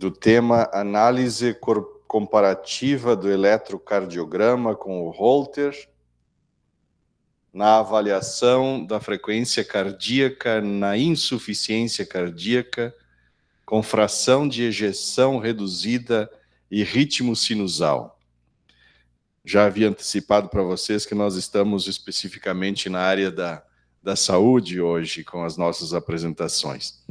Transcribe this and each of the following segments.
do tema Análise comparativa do eletrocardiograma com o Holter na avaliação da frequência cardíaca na insuficiência cardíaca com fração de ejeção reduzida e ritmo sinusal. Já havia antecipado para vocês que nós estamos especificamente na área da saúde hoje com as nossas apresentações.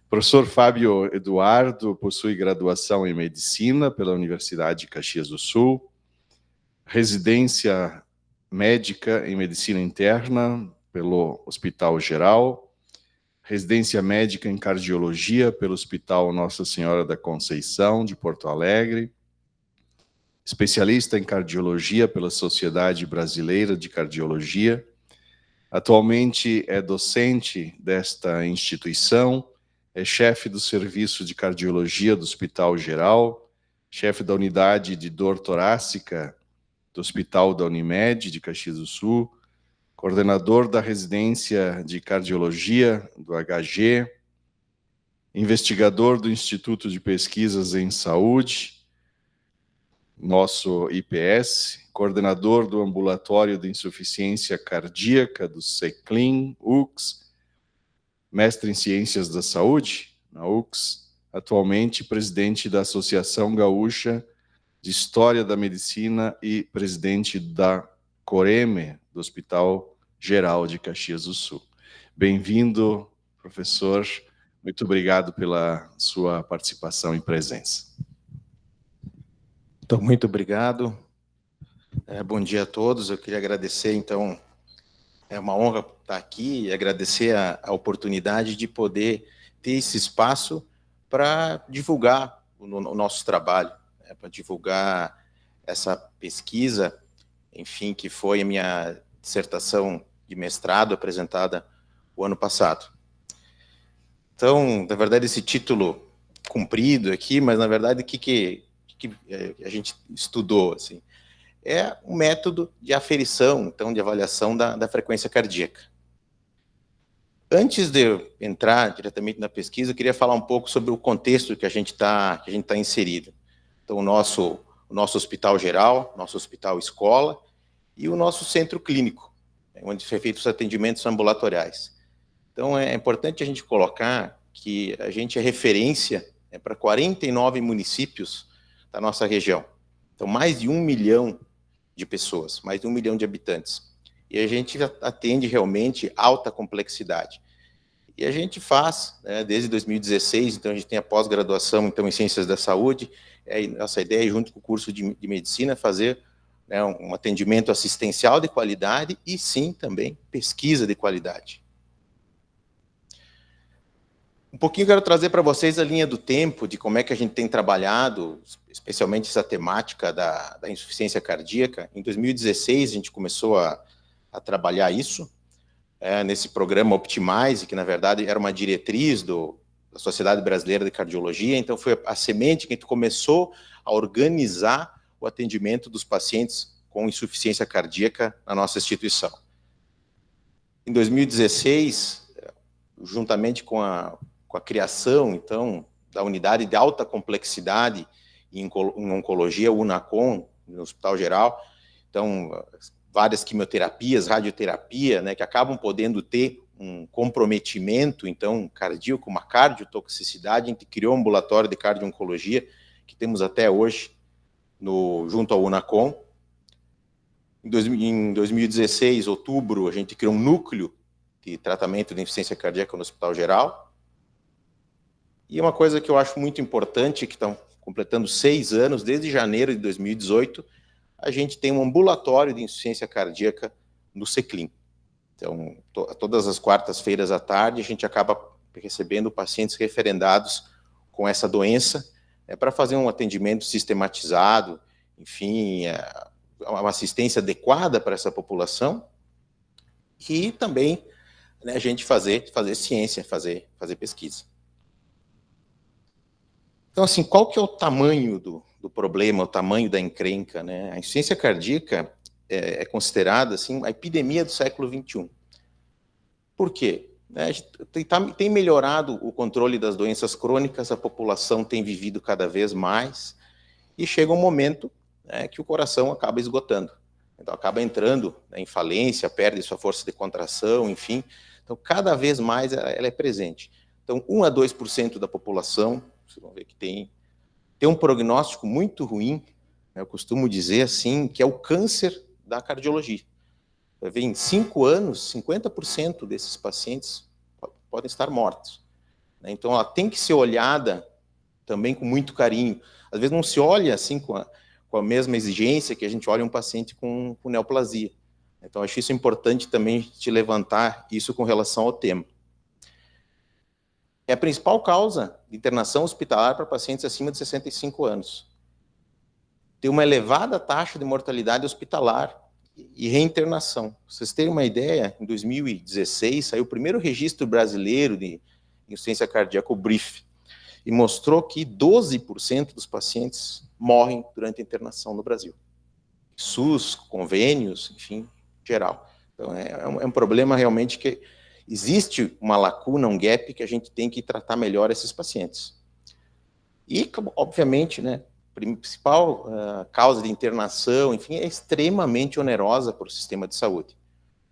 O professor Fábio Eduardo possui graduação em Medicina pela Universidade de Caxias do Sul, residência médica em Medicina Interna pelo Hospital Geral, residência médica em Cardiologia pelo Hospital Nossa Senhora da Conceição, de Porto Alegre, especialista em Cardiologia pela Sociedade Brasileira de Cardiologia, atualmente é docente desta instituição, é chefe do Serviço de Cardiologia do Hospital Geral, chefe da Unidade de Dor Torácica do Hospital da Unimed, de Caxias do Sul, coordenador da Residência de Cardiologia do HG, investigador do Instituto de Pesquisas em Saúde, nosso IPS, coordenador do Ambulatório de Insuficiência Cardíaca do CECLIN, UCS, mestre em Ciências da Saúde, na UCS, atualmente presidente da Associação Gaúcha de História da Medicina e presidente da COREME, do Hospital Geral de Caxias do Sul. Bem-vindo, professor. Muito obrigado pela sua participação e presença. Então, muito obrigado. Bom dia a todos. Eu queria agradecer, então, é uma honra estar aqui e agradecer a oportunidade de poder ter esse espaço para divulgar o nosso trabalho, para divulgar essa pesquisa, enfim, que foi a minha dissertação de mestrado apresentada o ano passado. Então, na verdade, esse título comprido aqui, mas na verdade, o que a gente estudou, assim, é um método de aferição, então, de avaliação da frequência cardíaca. Antes de eu entrar diretamente na pesquisa, eu queria falar um pouco sobre o contexto que a gente tá inserido. Então, o nosso hospital geral, nosso hospital escola e o nosso centro clínico, onde são feitos os atendimentos ambulatoriais. Então, é importante a gente colocar que a gente é referência para 49 municípios da nossa região. Então, mais de 1 milhão de pessoas, mais de 1 milhão de habitantes. E a gente atende realmente alta complexidade. E a gente faz, desde 2016, então a gente tem a pós-graduação então, em Ciências da Saúde, nossa ideia é, junto com o curso de Medicina, fazer um atendimento assistencial de qualidade e, sim, também pesquisa de qualidade. Um pouquinho eu quero trazer para vocês a linha do tempo, de como é que a gente tem trabalhado, especialmente essa temática da insuficiência cardíaca. Em 2016, a gente começou a trabalhar isso, nesse programa Optimize, que, na verdade, era uma diretriz da Sociedade Brasileira de Cardiologia. Então, foi a semente que a gente começou a organizar o atendimento dos pacientes com insuficiência cardíaca na nossa instituição. Em 2016, juntamente com a criação, então, da unidade de alta complexidade em oncologia, o UNACOM, no Hospital Geral, então, várias quimioterapias, radioterapia, que acabam podendo ter um comprometimento, então, cardíaco, uma cardiotoxicidade. A gente criou um ambulatório de cardio-oncologia, que temos até hoje, junto ao UNACOM. Em 2016, outubro, a gente criou um núcleo de tratamento de insuficiência cardíaca no Hospital Geral. E uma coisa que eu acho muito importante, que estão completando 6 anos, desde janeiro de 2018, a gente tem um ambulatório de insuficiência cardíaca no CECLIN. Então, todas as quartas-feiras à tarde, a gente acaba recebendo pacientes referendados com essa doença, para fazer um atendimento sistematizado, enfim, uma assistência adequada para essa população, e também a gente fazer ciência, fazer pesquisa. Então, assim, qual que é o tamanho do problema, o tamanho da encrenca, A insuficiência cardíaca é considerada, assim, a epidemia do século XXI. Por quê? né, a gente tem melhorado o controle das doenças crônicas, a população tem vivido cada vez mais, e chega um momento, né, que o coração acaba esgotando. Então, acaba entrando, né, em falência, perde sua força de contração, enfim. Então, cada vez mais ela é presente. Então, 1 a 2% da população, vocês vão ver que tem um prognóstico muito ruim, né, eu costumo dizer assim, que é o câncer da cardiologia. Vai ver, em 5 anos, 50% desses pacientes podem estar mortos. Né? Então, ela tem que ser olhada também com muito carinho. Às vezes não se olha assim com a mesma exigência que a gente olha um paciente com neoplasia. Então, acho isso importante também te levantar isso com relação ao tema. É a principal causa de internação hospitalar para pacientes acima de 65 anos. Tem uma elevada taxa de mortalidade hospitalar e reinternação. Pra vocês terem uma ideia, em 2016 saiu o primeiro registro brasileiro de insuficiência cardíaca, o BRIF, e mostrou que 12% dos pacientes morrem durante a internação no Brasil. SUS, convênios, enfim, geral. Então, é um problema realmente que existe uma lacuna, um gap, que a gente tem que tratar melhor esses pacientes. E, obviamente, né, a principal causa de internação, enfim, é extremamente onerosa para o sistema de saúde.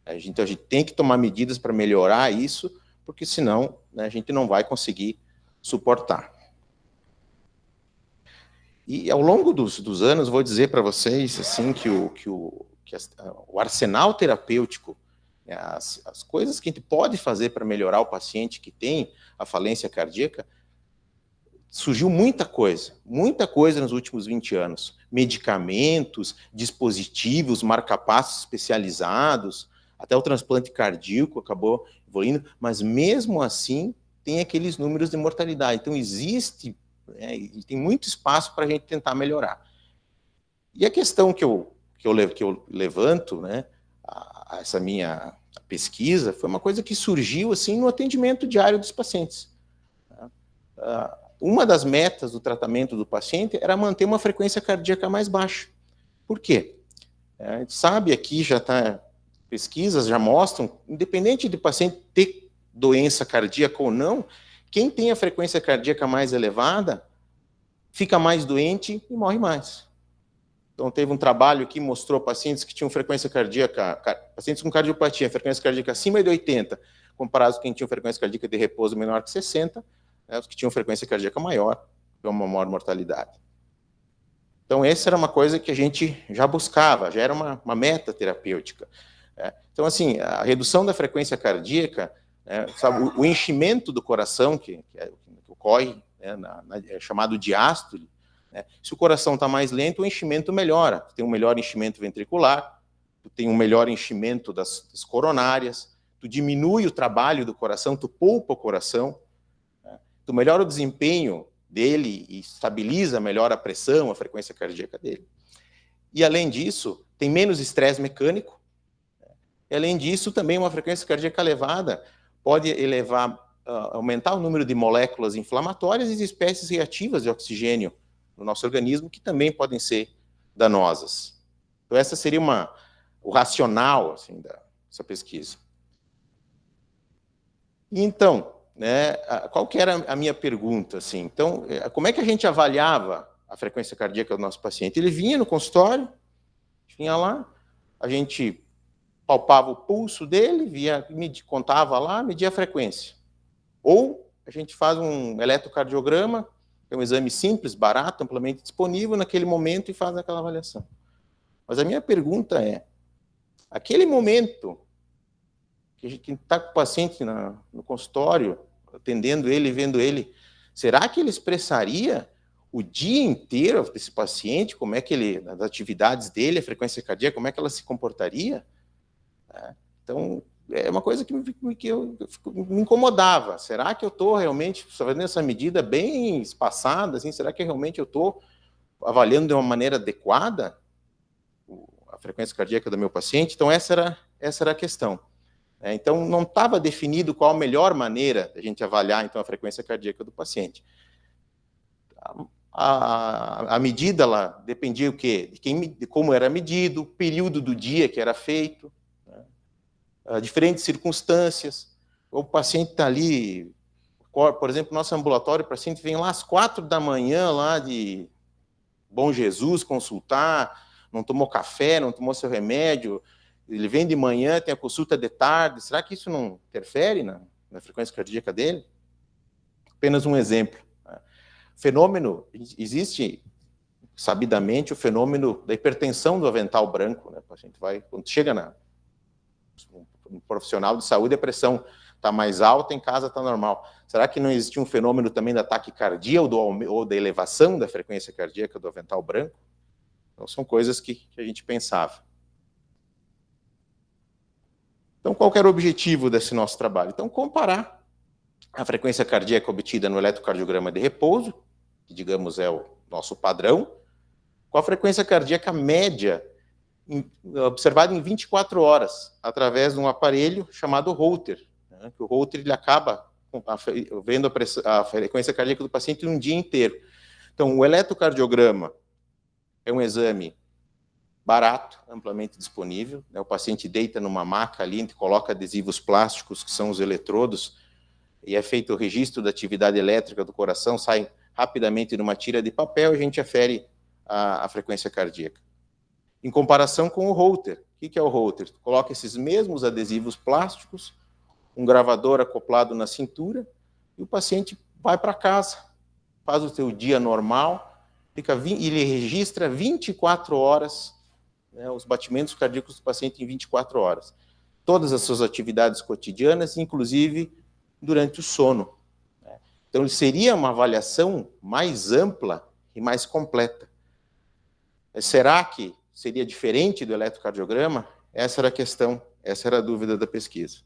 Então, a gente tem que tomar medidas para melhorar isso, porque senão, né, a gente não vai conseguir suportar. E ao longo dos anos, vou dizer para vocês assim, que o arsenal terapêutico, né, as coisas que a gente pode fazer para melhorar o paciente que tem a falência cardíaca, surgiu muita coisa nos últimos 20 anos. Medicamentos, dispositivos, marca-passos especializados, até o transplante cardíaco acabou evoluindo, mas mesmo assim tem aqueles números de mortalidade. Então existe, e tem muito espaço para a gente tentar melhorar. E a questão que eu levanto, né, essa minha pesquisa, foi uma coisa que surgiu assim no atendimento diário dos pacientes. Uma das metas do tratamento do paciente era manter uma frequência cardíaca mais baixa. Por quê? A gente sabe, aqui já está, pesquisas já mostram, independente do paciente ter doença cardíaca ou não, quem tem a frequência cardíaca mais elevada fica mais doente e morre mais. Então, teve um trabalho que mostrou pacientes que tinham frequência cardíaca, pacientes com cardiopatia, frequência cardíaca acima de 80, comparados com quem tinha frequência cardíaca de repouso menor que 60, né, os que tinham frequência cardíaca maior, com uma maior mortalidade. Então, essa era uma coisa que a gente já buscava, já era uma meta terapêutica. Então, assim, a redução da frequência cardíaca, sabe, o enchimento do coração, que ocorre, né, é chamado diástole, né, se o coração está mais lento, o enchimento melhora. Tem um melhor enchimento ventricular, tu tem um melhor enchimento das coronárias, tu diminui o trabalho do coração, tu poupa o coração, né, tu melhora o desempenho dele e estabiliza melhor a pressão, a frequência cardíaca dele. E, além disso, tem menos estresse mecânico. E, além disso, também uma frequência cardíaca elevada pode aumentar o número de moléculas inflamatórias e de espécies reativas de oxigênio no nosso organismo, que também podem ser danosas. Então, essa seria o racional assim, dessa pesquisa. Então, né, qual que era a minha pergunta? Assim? Então, como é que a gente avaliava a frequência cardíaca do nosso paciente? Ele vinha no consultório, vinha lá, a gente palpava o pulso dele, contava lá, media a frequência. Ou a gente faz um eletrocardiograma, é um exame simples, barato, amplamente disponível naquele momento e faz aquela avaliação. Mas a minha pergunta é, aquele momento que a gente está com o paciente no consultório, atendendo ele, vendo ele, será que ele expressaria o dia inteiro desse paciente, como é que ele, as atividades dele, a frequência cardíaca, como é que ela se comportaria? Então, é uma coisa que me incomodava. Será que eu estou realmente fazendo essa medida bem espaçada? Assim, será que realmente eu estou avaliando de uma maneira adequada a frequência cardíaca do meu paciente? Então, essa era a questão. Então, não estava definido qual a melhor maneira de a gente avaliar então, a frequência cardíaca do paciente. A medida lá dependia o quê? De como era medido, o período do dia que era feito, diferentes circunstâncias. o paciente está ali, por exemplo, nosso ambulatório, o paciente vem lá às 4 da manhã, lá de Bom Jesus, consultar, não tomou café, não tomou seu remédio, ele vem de manhã, tem a consulta de tarde, será que isso não interfere na frequência cardíaca dele? Apenas um exemplo. Fenômeno, existe sabidamente o fenômeno da hipertensão do avental branco, né? O paciente vai, quando chega um profissional de saúde, a pressão está mais alta, em casa está normal. Será que não existe um fenômeno também da taquicardia ou da elevação da frequência cardíaca do avental branco? Então, são coisas que a gente pensava. Então, qual era o objetivo desse nosso trabalho? Então, comparar a frequência cardíaca obtida no eletrocardiograma de repouso, que, digamos, é o nosso padrão, com a frequência cardíaca média observada em 24 horas, através de um aparelho chamado Holter. Né? O Holter ele acaba vendo a frequência cardíaca do paciente um dia inteiro. Então, o eletrocardiograma é um exame barato, amplamente disponível. Né? O paciente deita numa maca ali, a gente coloca adesivos plásticos, que são os eletrodos, e é feito o registro da atividade elétrica do coração, sai rapidamente numa tira de papel e a gente afere a frequência cardíaca. Em comparação com o Holter. O que é o Holter? Coloca esses mesmos adesivos plásticos, um gravador acoplado na cintura, e o paciente vai para casa, faz o seu dia normal, ele registra 24 horas, né, os batimentos cardíacos do paciente em 24 horas. Todas as suas atividades cotidianas, inclusive durante o sono. Então, seria uma avaliação mais ampla e mais completa. Será que seria diferente do eletrocardiograma? Essa era a questão, essa era a dúvida da pesquisa.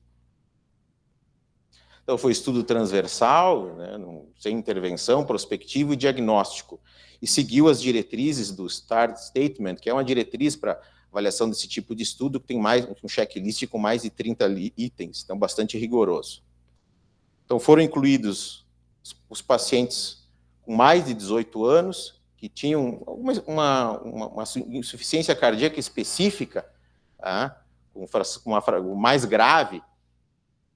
Então, foi estudo transversal, né, sem intervenção, prospectivo e diagnóstico, e seguiu as diretrizes do STAR Statement, que é uma diretriz para avaliação desse tipo de estudo, que tem mais um checklist com mais de 30 itens, então bastante rigoroso. Então, foram incluídos os pacientes com mais de 18 anos, que tinham uma insuficiência cardíaca específica, tá? com mais grave,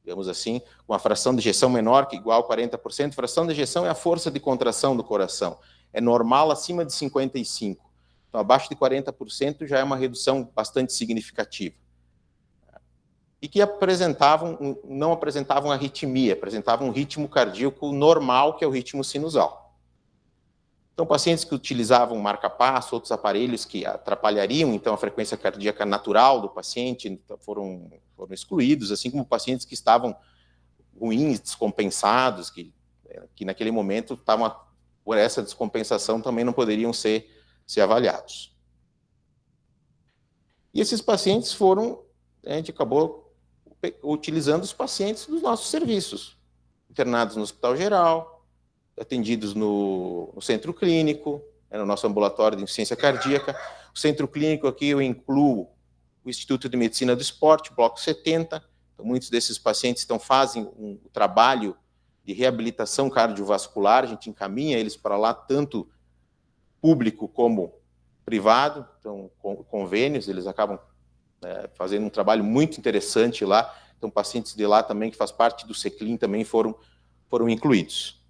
digamos assim, uma fração de ejeção menor que igual a 40%. Fração de ejeção é a força de contração do coração. É normal acima de 55%. Então, abaixo de 40% já é uma redução bastante significativa. E que não apresentavam arritmia, apresentavam um ritmo cardíaco normal, que é o ritmo sinusal. Então, pacientes que utilizavam marca-passo, outros aparelhos que atrapalhariam, então, a frequência cardíaca natural do paciente foram excluídos, assim como pacientes que estavam ruins, descompensados, que naquele momento estavam, por essa descompensação, também não poderiam ser avaliados. E esses pacientes a gente acabou utilizando os pacientes dos nossos serviços, internados no Hospital Geral, atendidos no centro clínico, no nosso ambulatório de insuficiência cardíaca. O centro clínico aqui eu incluo o Instituto de Medicina do Esporte, bloco 70. Então, muitos desses pacientes fazem um trabalho de reabilitação cardiovascular, a gente encaminha eles para lá, tanto público como privado, então, convênios, eles acabam fazendo um trabalho muito interessante lá. Então, pacientes de lá também, que faz parte do CECLIN, também foram incluídos.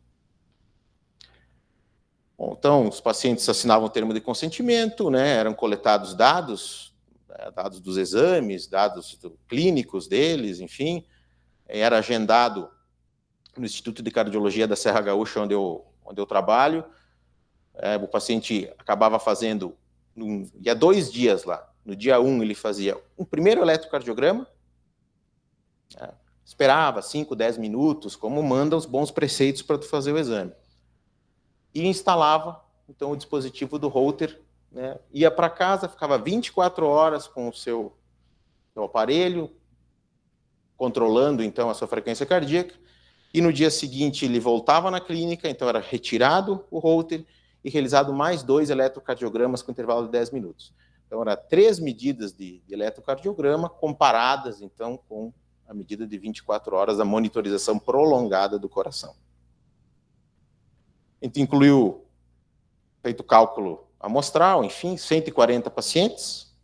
Bom, então, os pacientes assinavam o termo de consentimento, né, eram coletados dados dos exames, dados clínicos deles, enfim, era agendado no Instituto de Cardiologia da Serra Gaúcha, onde eu trabalho. O paciente acabava fazendo, ia 2 dias lá. No dia 1, ele fazia um primeiro eletrocardiograma, esperava 5, 10 minutos, como mandam os bons preceitos para tu fazer o exame. E instalava, então, o dispositivo do Holter, né, ia para casa, ficava 24 horas com o seu aparelho, controlando, então, a sua frequência cardíaca, e no dia seguinte ele voltava na clínica, então era retirado o Holter e realizado mais 2 eletrocardiogramas com intervalo de 10 minutos. Então, eram 3 medidas de eletrocardiograma comparadas, então, com a medida de 24 horas da monitorização prolongada do coração. A gente incluiu, feito cálculo amostral, enfim, 140 pacientes,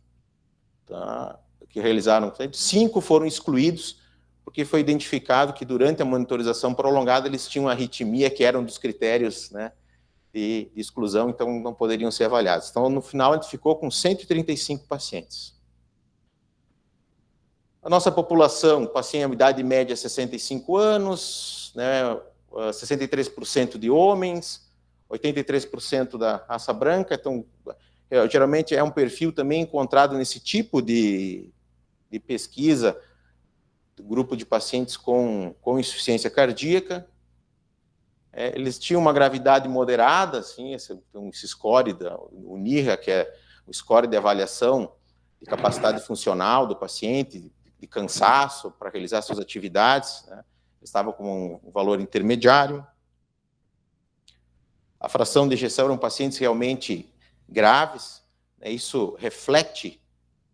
tá, que realizaram, 5 foram excluídos porque foi identificado que durante a monitorização prolongada eles tinham arritmia, que era um dos critérios, né, de exclusão, então não poderiam ser avaliados. Então, no final, a gente ficou com 135 pacientes. A nossa população, paciente, a idade média 65 anos, né, 63% de homens, 83% da raça branca, então, geralmente é um perfil também encontrado nesse tipo de pesquisa, do grupo de pacientes com insuficiência cardíaca. Eles tinham uma gravidade moderada, assim, esse score, o NIRA, que é o score de avaliação de capacidade funcional do paciente, de cansaço para realizar suas atividades, né? Estava com um valor intermediário. A fração de ejeção eram pacientes realmente graves, né? Isso reflete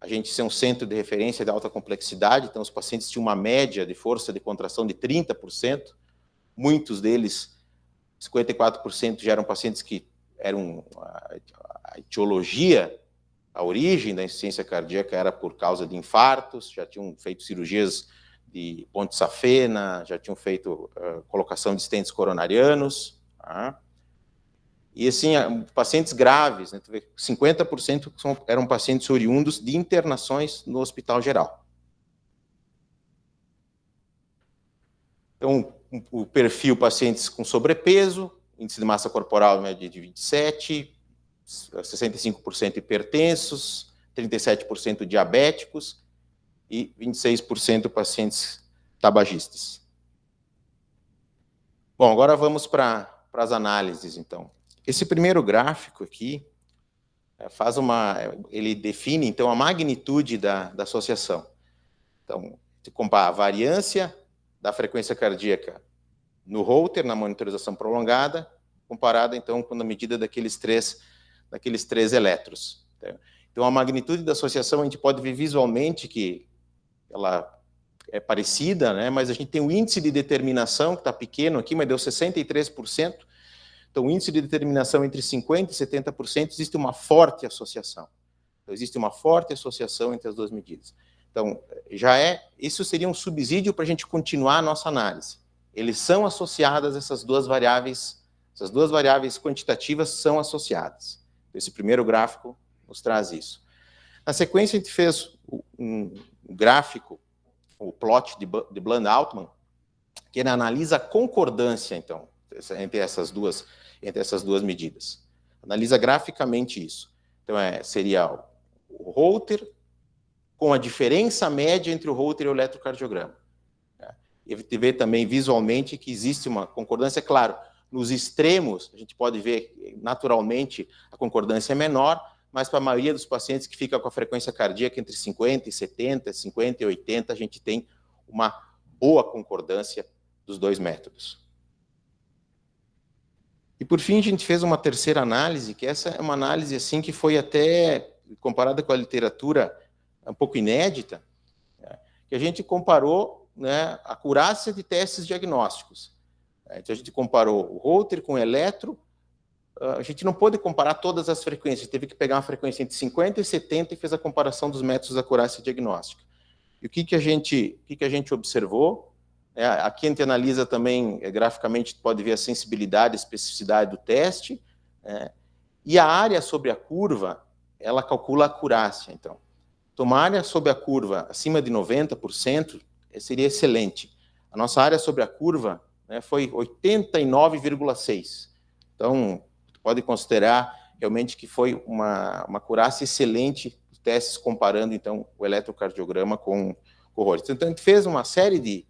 a gente ser um centro de referência de alta complexidade, então os pacientes tinham uma média de força de contração de 30%, muitos deles, 54%, já eram pacientes que eram a etiologia, a origem da insuficiência cardíaca era por causa de infartos, já tinham feito cirurgias de ponte safena, já tinham feito colocação de stents coronarianos, tá? E assim, pacientes graves, né, 50% eram pacientes oriundos de internações no hospital geral. Então, o perfil pacientes com sobrepeso, índice de massa corporal média de 27, 65% hipertensos, 37% diabéticos e 26% pacientes tabagistas. Bom, agora vamos para as análises, então. Esse primeiro gráfico aqui ele define, então, a magnitude da associação. Então, se compara a variância da frequência cardíaca no Holter, na monitorização prolongada, comparada, então, com a medida daqueles três eletros. Então, a magnitude da associação, a gente pode ver visualmente que ela é parecida, né, mas a gente tem o índice de determinação, que está pequeno aqui, mas deu 63%. Então, o índice de determinação entre 50% e 70%, existe uma forte associação. Então, existe uma forte associação entre as duas medidas. Então, isso seria um subsídio para a gente continuar a nossa análise. Eles são associadas, essas duas variáveis quantitativas são associadas. Esse primeiro gráfico nos traz isso. Na sequência, a gente fez um gráfico, o plot de Bland-Altman, que ele analisa a concordância, então, entre essas duas medidas. Analisa graficamente isso. Então, seria o Holter com a diferença média entre o Holter e o eletrocardiograma. E a gente vê também visualmente que existe uma concordância, claro, nos extremos, a gente pode ver naturalmente a concordância é menor, mas para a maioria dos pacientes que fica com a frequência cardíaca entre 50 e 70, 50 e 80, a gente tem uma boa concordância dos dois métodos. E, por fim, a gente fez uma terceira análise, que essa é uma análise assim, que foi até, comparada com a literatura, um pouco inédita, né, que a gente comparou, né, a acurácia de testes diagnósticos. Então, a gente comparou o Holter com o eletro. A gente não pôde comparar todas as frequências, teve que pegar uma frequência entre 50 e 70 e fez a comparação dos métodos de acurácia diagnóstica. E o que a gente observou? Aqui a gente analisa também, graficamente, pode ver a sensibilidade e especificidade do teste, e a área sobre a curva, ela calcula a acurácia. Então, uma área sobre a curva acima de 90% seria excelente. A nossa área sobre a curva, né, foi 89,6%. Então, pode considerar realmente que foi uma acurácia excelente dos testes, comparando, então, o eletrocardiograma com o Holter. Então, a gente fez uma série de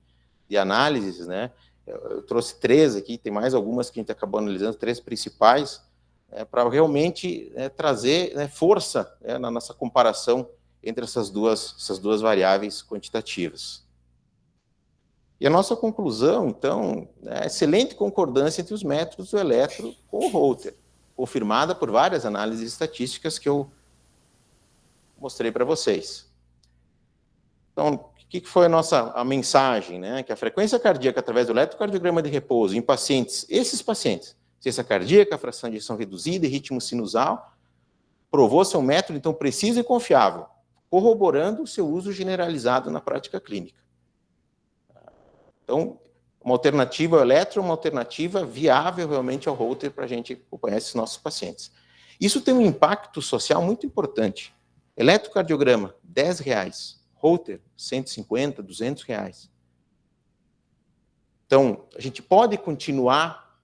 análises, né? Eu trouxe 3 aqui, tem mais algumas que a gente acabou analisando, 3 principais, para realmente trazer, né, força, na nossa comparação entre essas duas variáveis quantitativas. E a nossa conclusão, então, é excelente concordância entre os métodos do eletro com o Holter, confirmada por várias análises estatísticas que eu mostrei para vocês. Então, o que foi a mensagem, né? Que a frequência cardíaca através do eletrocardiograma de repouso em esses pacientes, ciência cardíaca, fração de ejeção reduzida e ritmo sinusal, provou ser um método, então, preciso e confiável, corroborando o seu uso generalizado na prática clínica. Então, uma alternativa ao eletro, uma alternativa viável realmente ao Holter para a gente acompanhar esses nossos pacientes. Isso tem um impacto social muito importante. Eletrocardiograma, R$10. Holter, 150, R$200. Então, a gente pode continuar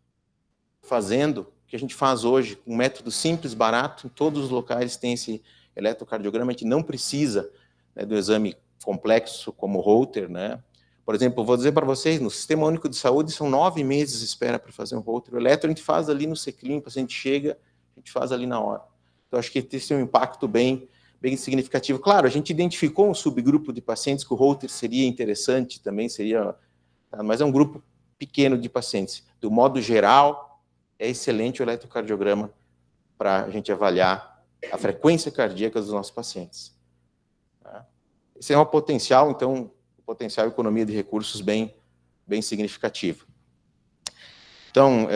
fazendo o que a gente faz hoje, com um método simples, barato, em todos os locais tem esse eletrocardiograma, a gente não precisa, né, do exame complexo como o Holter, né? Por exemplo, eu vou dizer para vocês, no Sistema Único de Saúde são 9 meses de espera para fazer um Holter. O eletro a gente faz ali no Seclim, o paciente chega, a gente faz ali na hora. Então, acho que esse é um impacto bem significativo. Claro, a gente identificou um subgrupo de pacientes que o Holter seria interessante, também seria, mas é um grupo pequeno de pacientes. Do modo geral, é excelente o eletrocardiograma para a gente avaliar a frequência cardíaca dos nossos pacientes. Esse é um potencial, então, potencial economia de recursos bem significativo. Então,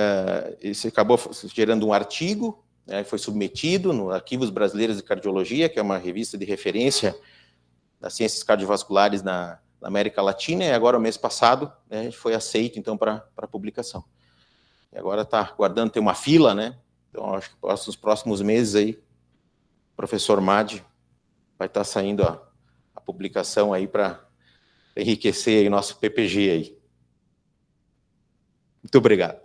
isso acabou gerando um artigo, né, foi submetido no Arquivos Brasileiros de Cardiologia, que é uma revista de referência das ciências cardiovasculares na América Latina, e agora, o mês passado, né, foi aceito, então, para publicação. E agora está aguardando ter uma fila, né? Então, acho que nos próximos meses aí, o professor Madi vai estar saindo a publicação aí para enriquecer aí o nosso PPG aí. Muito obrigado.